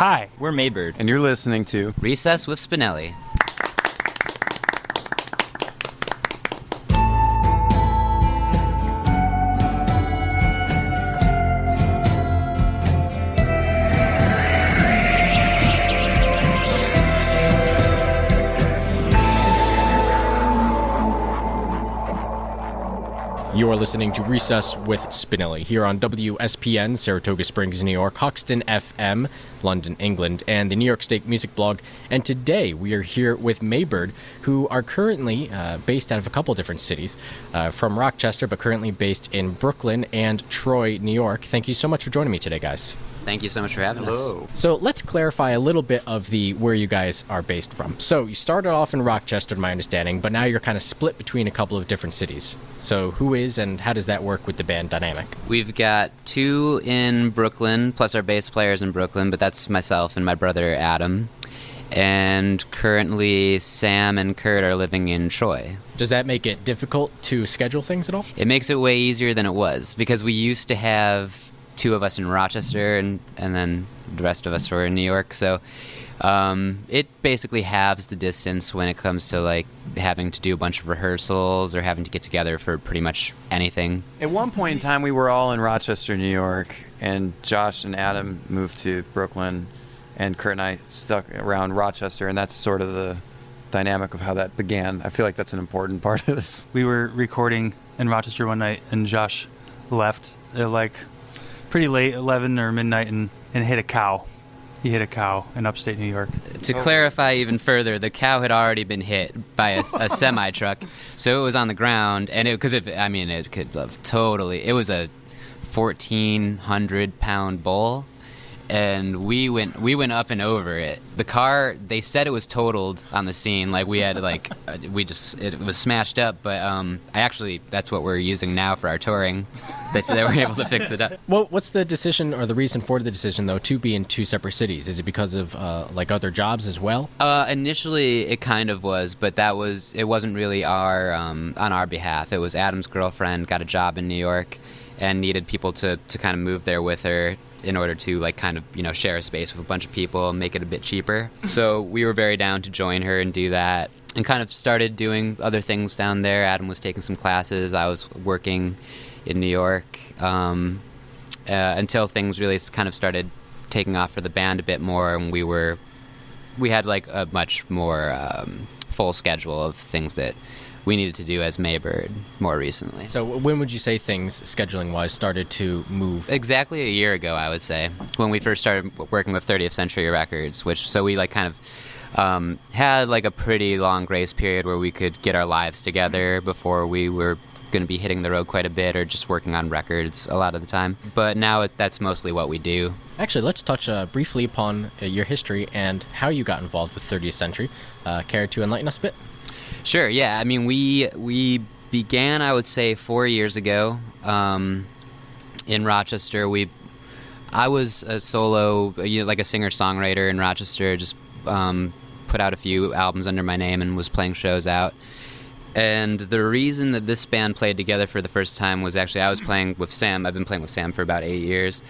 Hi, we're MAYBIRD. And you're listening to Recess with Spinelli. You are listening to Recess with Spinelli here on WSPN, Saratoga Springs, New York, Hoxton FM, London, England, and the New York State Music Blog. And today we are here with MAYBIRD, who are currently based out of a couple different cities, from Rochester, but currently based in Brooklyn and Troy, New York. Thank you so much for joining me today, guys. Thank you so much for having us. So let's clarify a little bit of where you guys are based from. So you started off in Rochester, to my understanding, but now you're kind of split between a couple of different cities. So who is and how does that work with the band dynamic? We've got two in Brooklyn, plus our bass players in Brooklyn, but that's myself and my brother Adam. And currently Sam and Kurt are living in Troy. Does that make it difficult to schedule things at all? It makes it way easier than it was, because we used to have two of us in Rochester and then the rest of us were in New York. So it basically halves the distance when it comes to like having to do a bunch of rehearsals or having to get together for pretty much anything. At one point in time, we were all in Rochester, New York, and Josh and Adam moved to Brooklyn, and Kurt and I stuck around Rochester, and that's sort of the dynamic of how that began. I feel like that's an important part of this. We were recording in Rochester one night, and Josh left at like pretty late, 11 or midnight, and hit a cow. He hit a cow in upstate New York. To clarify even further, the cow had already been hit by a semi-truck, so it was on the ground, and it could have totally, it was a 1,400-pound bull, and we went up and over it. The car, they said it was totaled on the scene, like we had it was smashed up, but that's what we're using now for our touring. They were able to fix it up. Well, what's the decision or the reason for the decision, though, to be in two separate cities? Is it because of other jobs as well? Initially, it kind of was, but it wasn't really on our behalf. It was Adam's girlfriend got a job in New York and needed people to kind of move there with her in order to share a space with a bunch of people and make it a bit cheaper. So we were very down to join her and do that, and kind of started doing other things down there. Adam was taking some classes. I was working in New York until things really kind of started taking off for the band a bit more, and we had like a much more full schedule of things that we needed to do as MAYBIRD more recently. So when would you say things, scheduling-wise, started to move? Exactly a year ago, I would say, when we first started working with 30th Century Records, so we had like a pretty long grace period where we could get our lives together before we were going to be hitting the road quite a bit or just working on records a lot of the time. But now that's mostly what we do. Actually, let's touch briefly upon your history and how you got involved with 30th Century. Care to enlighten us a bit? Sure, yeah. I mean, we began, I would say, 4 years ago in Rochester. I was a solo, like a singer-songwriter in Rochester, just put out a few albums under my name and was playing shows out. And the reason that this band played together for the first time was actually I was playing with Sam. I've been playing with Sam for about 8 years,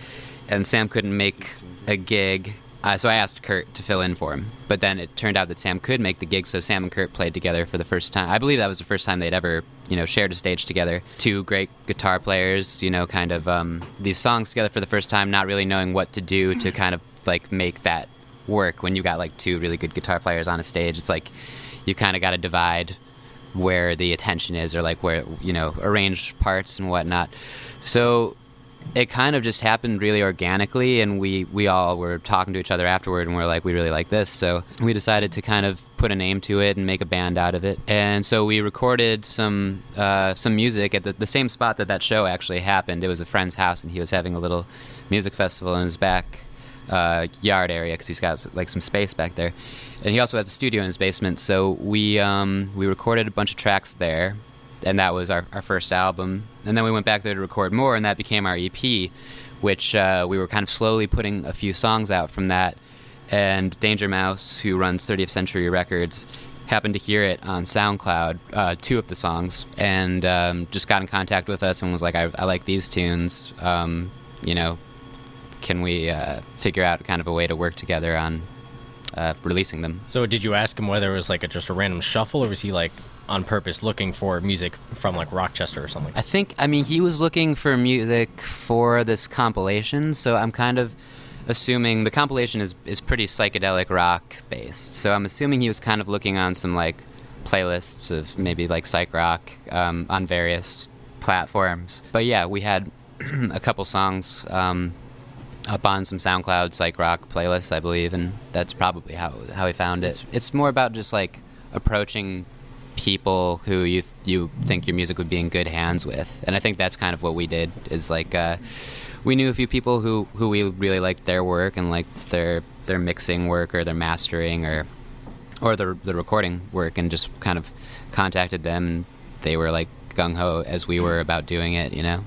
and Sam couldn't make a gig. So I asked Kurt to fill in for him. But then it turned out that Sam could make the gig, so Sam and Kurt played together for the first time. I believe that was the first time they'd ever, shared a stage together. Two great guitar players, these songs together for the first time, not really knowing what to do to kind of, make that work. When you got, two really good guitar players on a stage, it's like you kind of got to divide where the attention is, or, where, arrange parts and whatnot. So it kind of just happened really organically, and we all were talking to each other afterward, and we're like, we really like this. So we decided to kind of put a name to it and make a band out of it. And so we recorded some music at the same spot that show actually happened. It was a friend's house, and he was having a little music festival in his back yard area, because he's got some space back there. And he also has a studio in his basement. So we recorded a bunch of tracks there, and that was our first album. And then we went back there to record more, and that became our EP, which we were kind of slowly putting a few songs out from that. And Danger Mouse, who runs 30th Century Records, happened to hear it on SoundCloud, two of the songs, and just got in contact with us and was like, I like these tunes, can we figure out kind of a way to work together on releasing them. So did you ask him whether it was like just a random shuffle, or was he like on purpose looking for music from like Rochester or something? I mean, he was looking for music for this compilation, so I'm kind of assuming the compilation is pretty psychedelic rock based. So I'm assuming he was kind of looking on some like playlists of maybe like psych rock on various platforms. But yeah, we had a couple songs up on some SoundCloud psych rock playlists, I believe, and that's probably how he found it. It's more about just like approaching people who you think your music would be in good hands with, and I think that's kind of what we did. Is like we knew a few people who we really liked their work and liked their mixing work or their mastering or the recording work, and just kind of contacted them, and they were like gung-ho as we were about doing it, you know?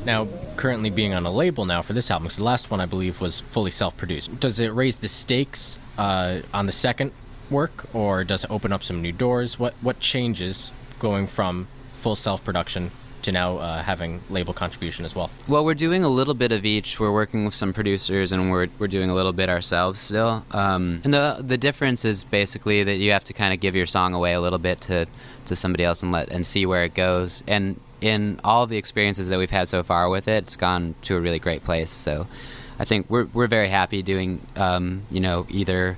Now, currently being on a label now for this album, because the last one I believe was fully self-produced. Does it raise the stakes on the second work, or does it open up some new doors? What changes going from full self-production to now having label contribution as well? Well, we're doing a little bit of each. We're working with some producers, and we're doing a little bit ourselves still. And the difference is basically that you have to kind of give your song away a little bit to somebody else and see where it goes. And in all the experiences that we've had so far with it, it's gone to a really great place. So I think we're very happy doing either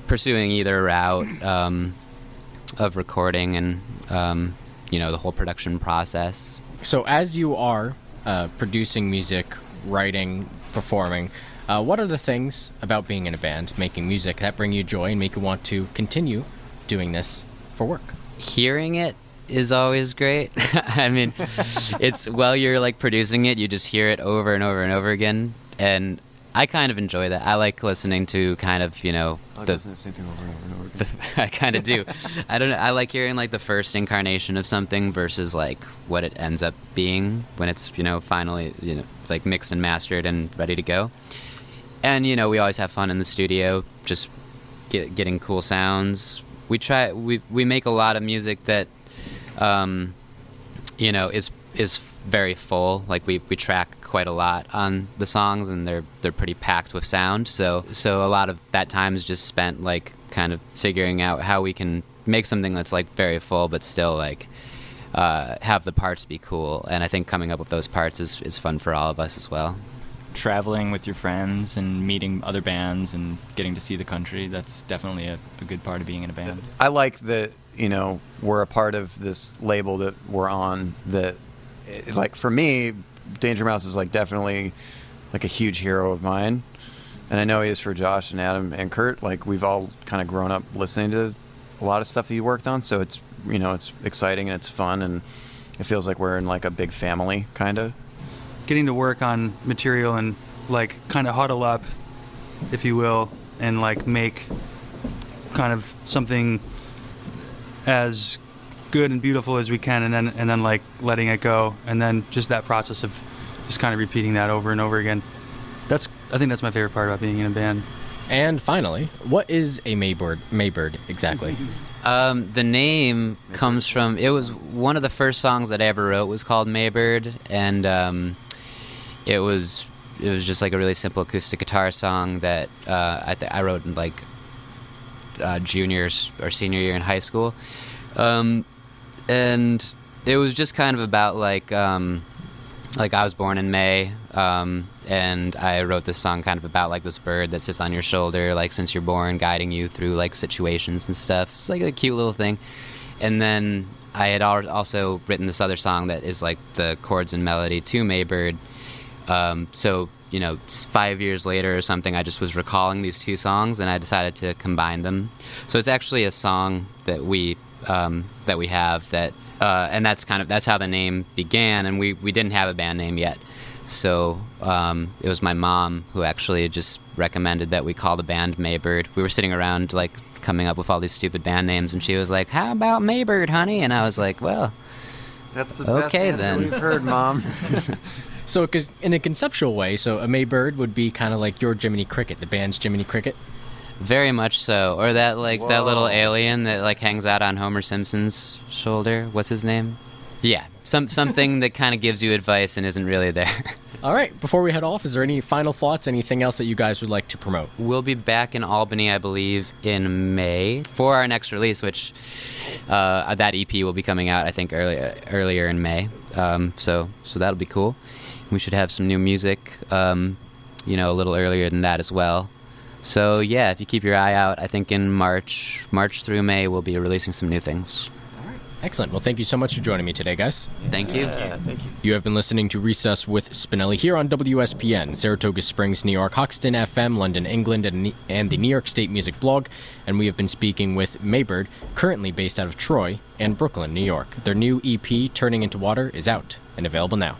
pursuing either route of recording and the whole production process. So as you are producing music, writing, performing, what are the things about being in a band, making music, that bring you joy and make you want to continue doing this for work? Hearing it is always great. I mean, it's while you're like producing it, you just hear it over and over and over again, and I kind of enjoy that. I like listening to kind of, the same thing over and over and over again. I kind of do. I don't know. I like hearing like the first incarnation of something versus like what it ends up being when it's, finally, like mixed and mastered and ready to go. And, we always have fun in the studio, just getting cool sounds. We make a lot of music that, is very full. Like we track quite a lot on the songs, and they're pretty packed with sound. So a lot of that time is just spent like kind of figuring out how we can make something that's like very full, but still like have the parts be cool. And I think coming up with those parts is fun for all of us as well. Traveling with your friends and meeting other bands and getting to see the country, that's definitely a good part of being in a band. I like that, we're a part of this label that we're on, that, like, for me, Danger Mouse is, like, definitely, like, a huge hero of mine. And I know he is for Josh and Adam and Kurt. Like, we've all kind of grown up listening to a lot of stuff that he worked on, so it's, it's exciting and it's fun, and it feels like we're in, like, a big family, kind of. Getting to work on material and like kind of huddle up, if you will, and like make kind of something as good and beautiful as we can, and then like letting it go, and then just that process of just kind of repeating that over and over again. I think that's my favorite part about being in a band. And finally, what is a Maybird exactly? The name comes from, it was one of the first songs that I ever wrote was called Maybird, and it was just like a really simple acoustic guitar song that I wrote in like junior or senior year in high school, and it was just kind of about like I was born in May, and I wrote this song kind of about like this bird that sits on your shoulder like since you're born, guiding you through like situations and stuff. It's like a cute little thing. And then I had also written this other song that is like the chords and melody to Maybird. So 5 years later or something, I just was recalling these two songs, and I decided to combine them. So it's actually a song that we have that, and that's how the name began. And we didn't have a band name yet, so it was my mom who actually just recommended that we call the band Maybird. We were sitting around like coming up with all these stupid band names, and she was like, "How about Maybird, honey?" And I was like, "Well, that's the best okay, answer then. we've heard, Mom." So in a conceptual way, so a Maybird would be kind of like your Jiminy Cricket, the band's Jiminy Cricket? Very much so. Or that that Whoa. little alien that like hangs out on Homer Simpson's shoulder. What's his name? Yeah, something that kind of gives you advice and isn't really there. All right, before we head off, is there any final thoughts, anything else that you guys would like to promote? We'll be back in Albany, I believe, in May for our next release, which that EP will be coming out, I think, earlier in May. So that'll be cool. We should have some new music, a little earlier than that as well. So yeah, if you keep your eye out, I think in March through May, we'll be releasing some new things. Excellent. Well, thank you so much for joining me today, guys. Thank you. Yeah, thank you. You have been listening to Recess with Spinelli here on WSPN, Saratoga Springs, New York, Hoxton FM, London, England, and the New York State Music Blog. And we have been speaking with MAYBIRD, currently based out of Troy and Brooklyn, New York. Their new EP, Turning Into Water, is out and available now.